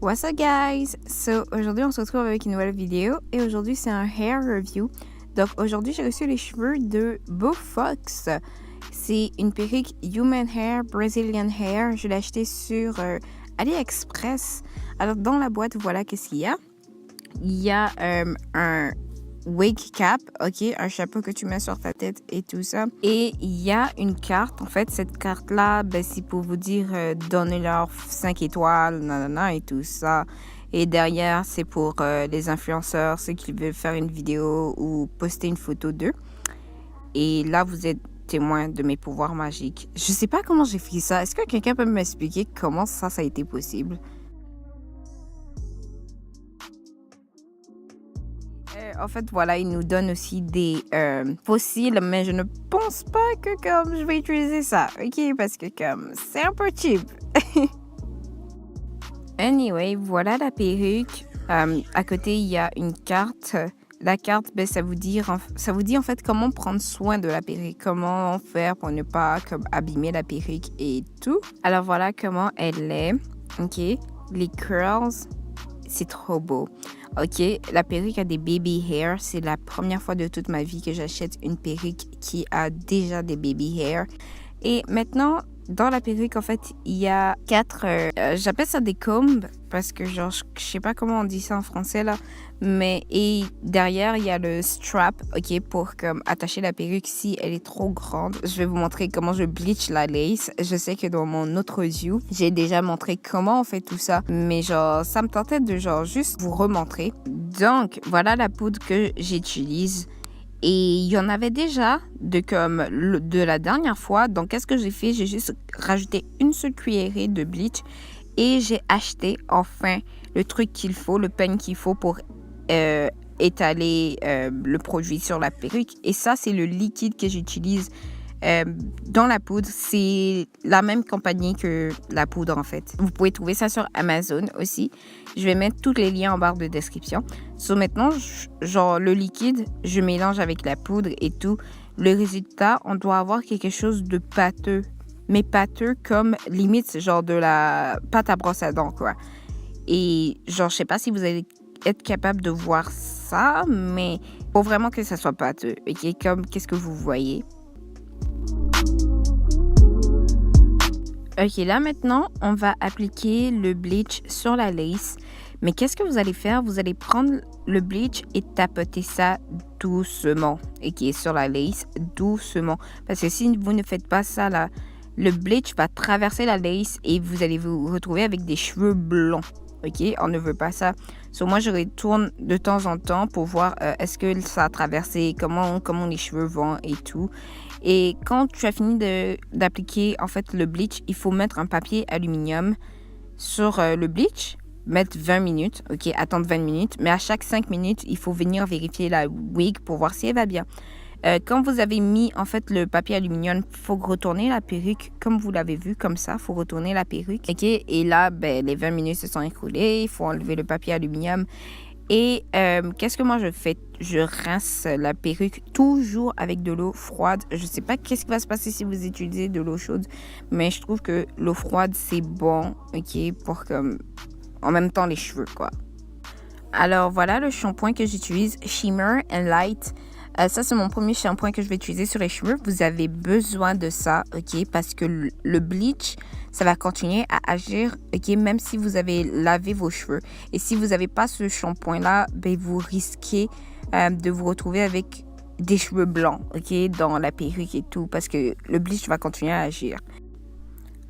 What's up guys? So aujourd'hui on se retrouve avec une nouvelle vidéo et aujourd'hui c'est un hair review. Donc aujourd'hui j'ai reçu les cheveux de Beau Fox. C'est une perruque Human Hair, Brazilian Hair. Je l'ai acheté sur AliExpress. Alors dans la boîte voilà qu'est-ce qu'il y a. Il y a un wig cap, ok, un chapeau que tu mets sur ta tête et tout ça. Et il y a une carte, en fait, cette carte-là, c'est pour vous dire donnez-leur 5 étoiles, nanana et tout ça. Et derrière, c'est pour les influenceurs, ceux qui veulent faire une vidéo ou poster une photo d'eux. Et là, vous êtes témoin de mes pouvoirs magiques. Je sais pas comment j'ai fait ça. Est-ce que quelqu'un peut m'expliquer comment ça a été possible? En fait, voilà, il nous donne aussi des fossiles, mais je ne pense pas que comme je vais utiliser ça, ok? Parce que comme c'est un peu cheap. Anyway, voilà la perruque. À côté, il y a une carte. La carte, ça vous dit en fait comment prendre soin de la perruque, comment faire pour ne pas comme abîmer la perruque et tout. Alors voilà comment elle est, ok? Les curls, c'est trop beau. Ok, la perruque a des baby hair. C'est la première fois de toute ma vie que j'achète une perruque qui a déjà des baby hair. Et maintenant, dans la perruque, en fait, il y a 4... j'appelle ça des combes parce que genre, je sais pas comment on dit ça en français là. Mais et derrière, il y a le strap, ok, pour comme attacher la perruque si elle est trop grande. Je vais vous montrer comment je bleach la lace. Je sais que dans mon autre review, j'ai déjà montré comment on fait tout ça. Mais genre, ça me tentait de genre juste vous remontrer. Donc, voilà la poudre que j'utilise. Et il y en avait déjà de la dernière fois. Donc, qu'est-ce que j'ai fait? J'ai juste rajouté une seule cuillerée de bleach. Et j'ai acheté enfin le truc qu'il faut, le peigne qu'il faut pour étaler le produit sur la perruque. Et ça, c'est le liquide que j'utilise dans la poudre. C'est la même compagnie que la poudre, en fait. Vous pouvez trouver ça sur Amazon aussi. Je vais mettre tous les liens en barre de description. So, maintenant, genre, le liquide, je mélange avec la poudre et tout. Le résultat, on doit avoir quelque chose de pâteux. Mais pâteux comme limite, genre de la pâte à brosse à dents, quoi. Et genre, je sais pas si vous allez être capable de voir ça, mais faut vraiment que ça soit pâteux. Ok, comme qu'est-ce que vous voyez? Ok, là maintenant, on va appliquer le bleach sur la lace. Mais qu'est-ce que vous allez faire? Vous allez prendre le bleach et tapoter ça doucement. Ok, sur la lace, doucement. Parce que si vous ne faites pas ça, là, le bleach va traverser la lace et vous allez vous retrouver avec des cheveux blonds. Ok, on ne veut pas ça. So, moi, je retourne de temps en temps pour voir est-ce que ça a traversé, comment les cheveux vont et tout. Et quand tu as fini d'appliquer en fait le bleach, il faut mettre un papier aluminium sur le bleach, mettre 20 minutes, ok, attendre 20 minutes. Mais à chaque 5 minutes, il faut venir vérifier la wig pour voir si elle va bien. Quand vous avez mis en fait le papier aluminium, il faut retourner la perruque comme vous l'avez vu, comme ça, il faut retourner la perruque. Ok, et là, les 20 minutes se sont écoulées, il faut enlever le papier aluminium. Et qu'est-ce que moi je fais? Je rince la perruque toujours avec de l'eau froide. Je sais pas qu'est-ce qui va se passer si vous utilisez de l'eau chaude, mais je trouve que l'eau froide c'est bon, ok, pour comme en même temps les cheveux quoi. Alors voilà le shampoing que j'utilise, Shimmer and Light. Ça, c'est mon premier shampoing que je vais utiliser sur les cheveux. Vous avez besoin de ça, ok? Parce que le bleach, ça va continuer à agir, ok? Même si vous avez lavé vos cheveux. Et si vous n'avez pas ce shampoing-là, vous risquez de vous retrouver avec des cheveux blancs, ok? Dans la perruque et tout. Parce que le bleach va continuer à agir.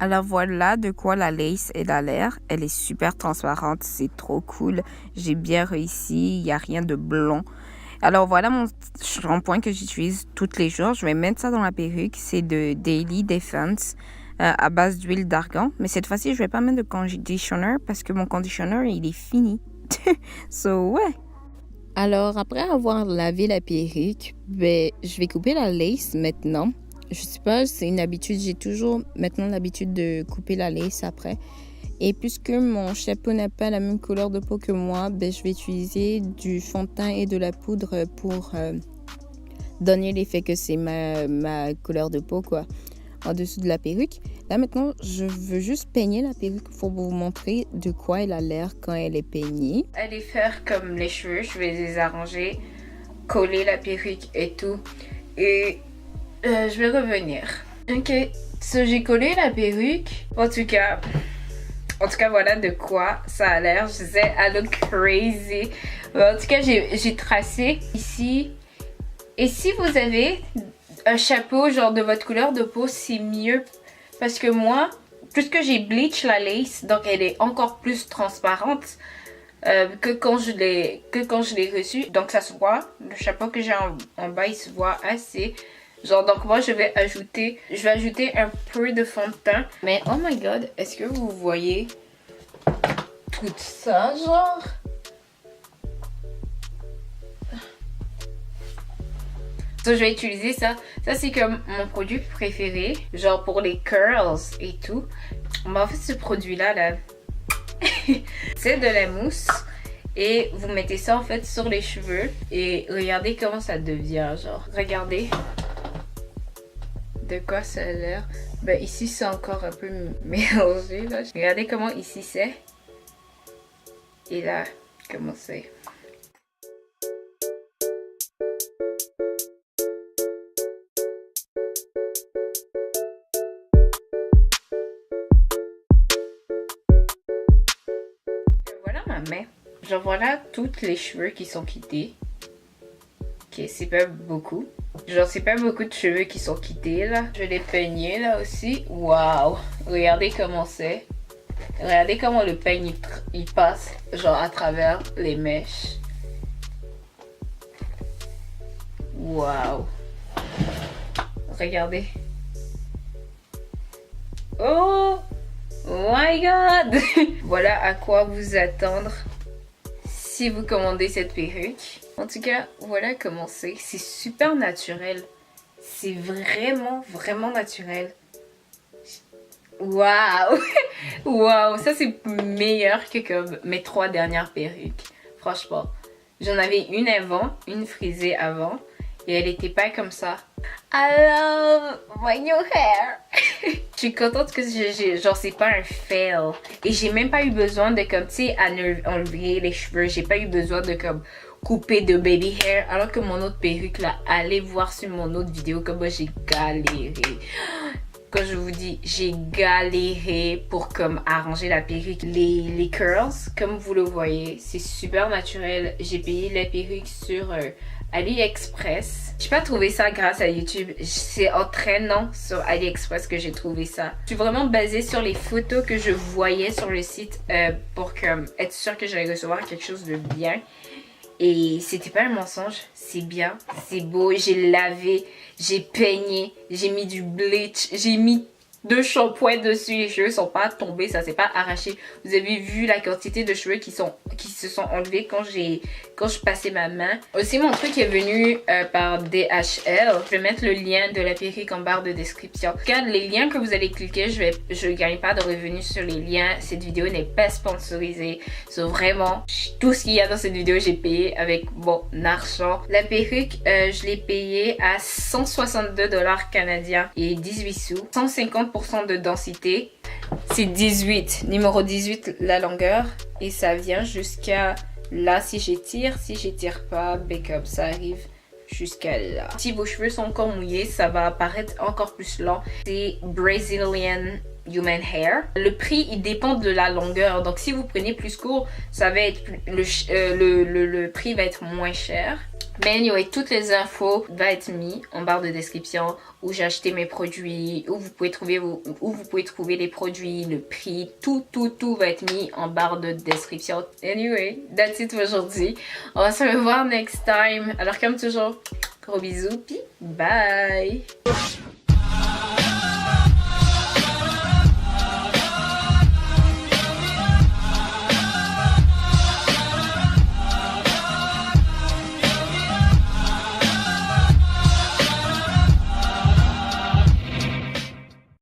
Alors voilà de quoi la lace est à l'air. Elle est super transparente, c'est trop cool. J'ai bien réussi, il n'y a rien de blond. Alors voilà mon shampoing que j'utilise tous les jours. Je vais mettre ça dans la perruque. C'est de Daily Defense à base d'huile d'argan. Mais cette fois-ci, je vais pas mettre de conditioner parce que mon conditioner, il est fini. So, ouais. Alors après avoir lavé la perruque, je vais couper la lace maintenant. Je sais pas, c'est une habitude. J'ai toujours maintenant l'habitude de couper la lace après. Et puisque mon chapeau n'a pas la même couleur de peau que moi, je vais utiliser du fond de teint et de la poudre pour donner l'effet que c'est ma couleur de peau, quoi. en dessous de la perruque. Là, maintenant, je veux juste peigner la perruque pour vous montrer de quoi elle a l'air quand elle est peignée. Allez faire comme les cheveux, je vais les arranger, coller la perruque et tout. Et je vais revenir. Ok, so, j'ai collé la perruque. En tout cas, voilà de quoi ça a l'air. Je disais, I look crazy. En tout cas, j'ai tracé ici. Et si vous avez un chapeau genre de votre couleur de peau, c'est mieux. Parce que moi, puisque j'ai bleach la lace, donc elle est encore plus transparente que quand je l'ai reçue. Donc ça se voit. Le chapeau que j'ai en bas, il se voit assez. Genre, donc moi, je vais ajouter un peu de fond de teint. Mais oh my god, est-ce que vous voyez tout ça, genre? So, je vais utiliser ça. Ça, c'est comme mon produit préféré. Genre pour les curls et tout. Mais en fait, ce produit-là, là, c'est de la mousse. Et vous mettez ça, en fait, sur les cheveux. Et regardez comment ça devient, genre. Regardez de quoi ça a l'air. Ben, ici, c'est encore un peu mélangé, là. Regardez comment ici, c'est. Et là, comment c'est. Mais genre voilà toutes les cheveux qui sont quittés. Ok, c'est pas beaucoup. Genre c'est pas beaucoup de cheveux qui sont quittés là. Je vais les peigner là aussi. Waouh! Regardez comment c'est. Regardez comment le peigne il passe genre à travers les mèches. Waouh! Regardez. Oh! Oh my god! Voilà à quoi vous attendre si vous commandez cette perruque. En tout cas, voilà comment c'est. C'est super naturel. C'est vraiment, vraiment naturel. Waouh! Waouh! Ça, c'est meilleur que comme mes 3 dernières perruques. Franchement. J'en avais une avant, une frisée avant. Et elle était pas comme ça. I love my new hair. Je suis contente que genre c'est pas un fail. Et j'ai même pas eu besoin de comme tu sais enlever les cheveux. J'ai pas eu besoin de comme couper de baby hair. Alors que mon autre perruque là, allez voir sur mon autre vidéo comme j'ai galéré. Quand je vous dis j'ai galéré pour comme arranger la perruque, les curls comme vous le voyez, c'est super naturel. J'ai payé la perruque sur AliExpress. J'ai pas trouvé ça grâce à YouTube. C'est en traînant sur AliExpress que j'ai trouvé ça. Je suis vraiment basée sur les photos que je voyais sur le site pour être sûre que j'allais recevoir quelque chose de bien. Et c'était pas un mensonge. C'est bien, c'est beau. J'ai lavé, j'ai peigné, j'ai mis du bleach, j'ai mis 2 shampoings dessus. Les cheveux sont pas tombés, ça s'est pas arraché. Vous avez vu la quantité de cheveux qui se sont enlevés quand je passais ma main. Aussi mon truc est venu par DHL. Je vais mettre le lien de la perruque en barre de description. En tout cas, les liens que vous allez cliquer, je gagne pas de revenus sur les liens. Cette vidéo n'est pas sponsorisée. C'est vraiment tout ce qu'il y a dans cette vidéo, j'ai payé avec mon argent. La perruque, je l'ai payée à 162 $ canadiens et 18 sous. 150% de densité, c'est 18, numéro 18 la longueur, et ça vient jusqu'à là si j'étire pas, ben comme ça arrive jusqu'à là. Si vos cheveux sont encore mouillés, ça va apparaître encore plus lent. C'est Brazilian Human Hair. Le prix, il dépend de la longueur, donc si vous prenez plus court, ça va être le prix va être moins cher. Mais anyway, toutes les infos vont être mises en barre de description où j'ai acheté mes produits, où vous pouvez trouver les produits, le prix, tout va être mis en barre de description. Anyway, that's it aujourd'hui. On va se revoir next time. Alors comme toujours, gros bisous, puis bye!